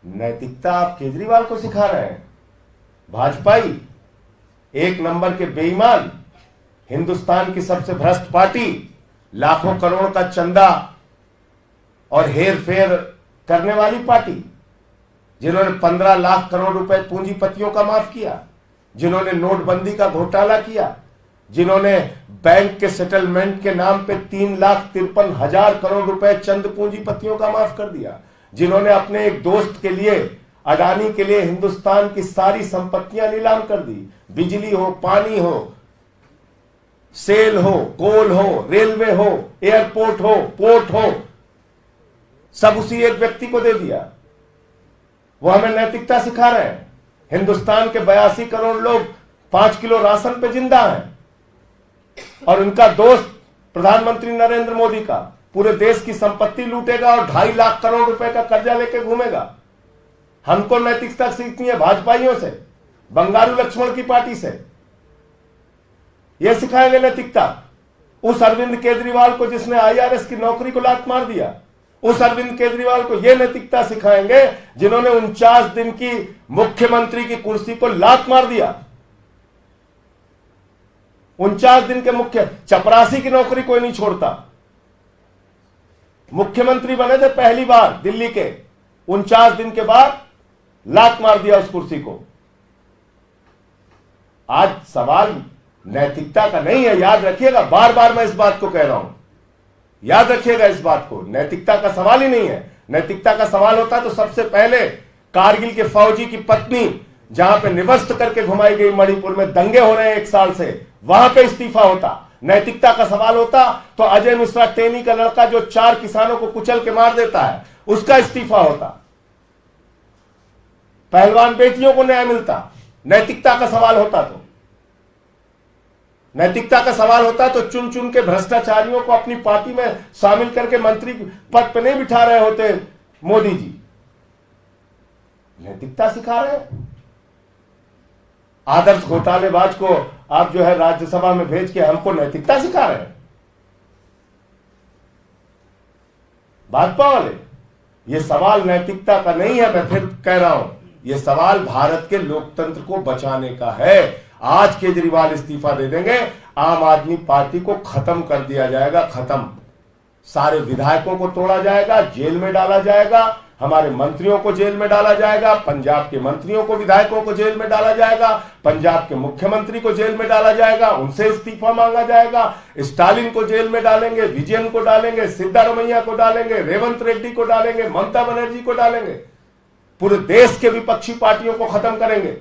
नैतिकता आप केजरीवाल को सिखा रहे हैं। भाजपाई, एक नंबर के बेईमान, हिंदुस्तान की सबसे भ्रष्ट पार्टी, लाखों करोड़ का चंदा और हेर फेर करने वाली पार्टी, जिन्होंने 15 लाख करोड़ रुपए पूंजीपतियों का माफ किया, जिन्होंने नोटबंदी का घोटाला किया, जिन्होंने बैंक के सेटलमेंट के नाम पे 3,53,000 करोड़ रुपए चंद पूंजीपतियों का माफ कर दिया, जिन्होंने अपने एक दोस्त के लिए, अडानी के लिए हिंदुस्तान की सारी संपत्तियां नीलाम कर दी। बिजली हो, पानी हो, सेल हो, कोल हो, रेलवे हो, एयरपोर्ट हो, पोर्ट हो, सब उसी एक व्यक्ति को दे दिया। वो हमें नैतिकता सिखा रहे हैं। हिंदुस्तान के 82 करोड़ लोग 5 किलो राशन पे जिंदा हैं और उनका दोस्त प्रधानमंत्री नरेंद्र मोदी का पूरे देश की संपत्ति लूटेगा और 2.5 लाख करोड़ रुपए का कर्जा लेके घूमेगा। हमको नैतिकता सीखनी है भाजपाइयों से, बंगारू लक्ष्मण की पार्टी से। यह सिखाएंगे नैतिकता उस अरविंद केजरीवाल को जिसने IRS की नौकरी को लात मार दिया। उस अरविंद केजरीवाल को यह नैतिकता सिखाएंगे जिन्होंने 49 दिन की मुख्यमंत्री की कुर्सी को लात मार दिया। 49 दिन के मुख्य, चपरासी की नौकरी कोई नहीं छोड़ता। मुख्यमंत्री बने थे पहली बार दिल्ली के, 49 दिन के बाद लात मार दिया उस कुर्सी को। आज सवाल नैतिकता का नहीं है, याद रखिएगा, बार बार मैं इस बात को कह रहा हूं, याद रखिएगा इस बात को। नैतिकता का सवाल ही नहीं है। नैतिकता का सवाल होता तो सबसे पहले कारगिल के फौजी की पत्नी जहां पे निवस्त करके घुमाई गई, मणिपुर में दंगे हो रहे हैं 1 साल से, वहां पे इस्तीफा होता। नैतिकता का सवाल होता तो अजय मिश्रा टेनी का लड़का जो 4 किसानों को कुचल के मार देता है, उसका इस्तीफा होता। पहलवान बेटियों को न्याय मिलता। नैतिकता का सवाल होता तो, नैतिकता का सवाल होता तो चुन चुन के भ्रष्टाचारियों को अपनी पार्टी में शामिल करके मंत्री पद पर नहीं बिठा रहे होते मोदी जी। नैतिकता सिखा रहे हैं। आदर्श घोटालेबाज को आप जो है राज्यसभा में भेज के हमको नैतिकता सिखा रहे हैं। भाजपा वाले, ये सवाल नैतिकता का नहीं है। मैं फिर कह रहा हूं, ये सवाल भारत के लोकतंत्र को बचाने का है। आज केजरीवाल इस्तीफा दे देंगे, आम आदमी पार्टी को खत्म कर दिया जाएगा, खत्म। सारे विधायकों को तोड़ा जाएगा, जेल में डाला जाएगा, हमारे मंत्रियों को जेल में डाला जाएगा, पंजाब के मंत्रियों को, विधायकों को जेल में डाला जाएगा, पंजाब के मुख्यमंत्री को जेल में डाला जाएगा, उनसे इस्तीफा मांगा जाएगा, स्टालिन को जेल में डालेंगे, विजयन को डालेंगे, सिद्धारमैया को डालेंगे, रेवंत रेड्डी को डालेंगे, ममता बनर्जी को डालेंगे, पूरे देश के विपक्षी पार्टियों को खत्म करेंगे,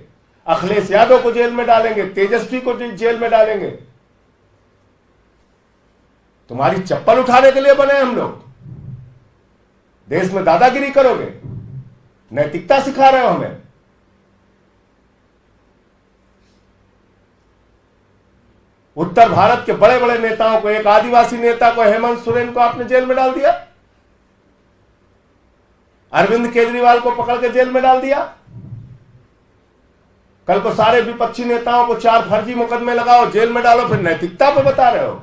अखिलेश यादव को जेल में डालेंगे, तेजस्वी को जेल में डालेंगे। तुम्हारी चप्पल उठाने के लिए बने हम लोग? देश में दादागिरी करोगे? नैतिकता सिखा रहे हो हमें। उत्तर भारत के बड़े बड़े नेताओं को, एक आदिवासी नेता को, हेमंत सोरेन को आपने जेल में डाल दिया। अरविंद केजरीवाल को पकड़ के जेल में डाल दिया। कल को सारे विपक्षी नेताओं को 4 फर्जी मुकदमे लगाओ, जेल में डालो, फिर नैतिकता पे बता रहे हो।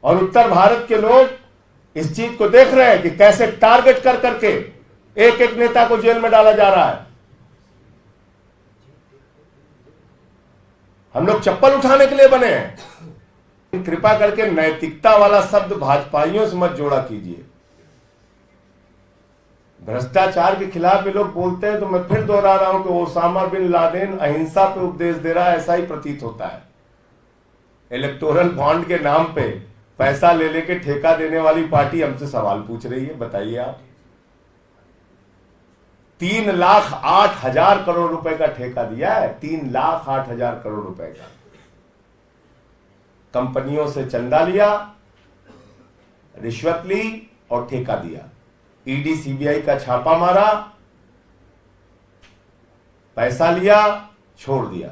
और उत्तर भारत के लोग इस चीज को देख रहे हैं कि कैसे टारगेट कर करके एक एक नेता को जेल में डाला जा रहा है। हम लोग चप्पल उठाने के लिए बने हैं। कृपा करके नैतिकता वाला शब्द भाजपाइयों से मत जोड़ा कीजिए। भ्रष्टाचार के खिलाफ ये लोग बोलते हैं तो मैं फिर दोहरा रहा हूं कि ओसामा बिन लादेन अहिंसा पे उपदेश दे रहा है, ऐसा ही प्रतीत होता है। इलेक्टोरल बॉन्ड के नाम पे पैसा ले लेके ठेका देने वाली पार्टी हमसे सवाल पूछ रही है। बताइए आप, 3,08,000 करोड़ रुपए का ठेका दिया है, 3,08,000 करोड़ रुपए का। कंपनियों से चंदा लिया, रिश्वत ली और ठेका दिया। ईडी सीबीआई का छापा मारा, पैसा लिया, छोड़ दिया।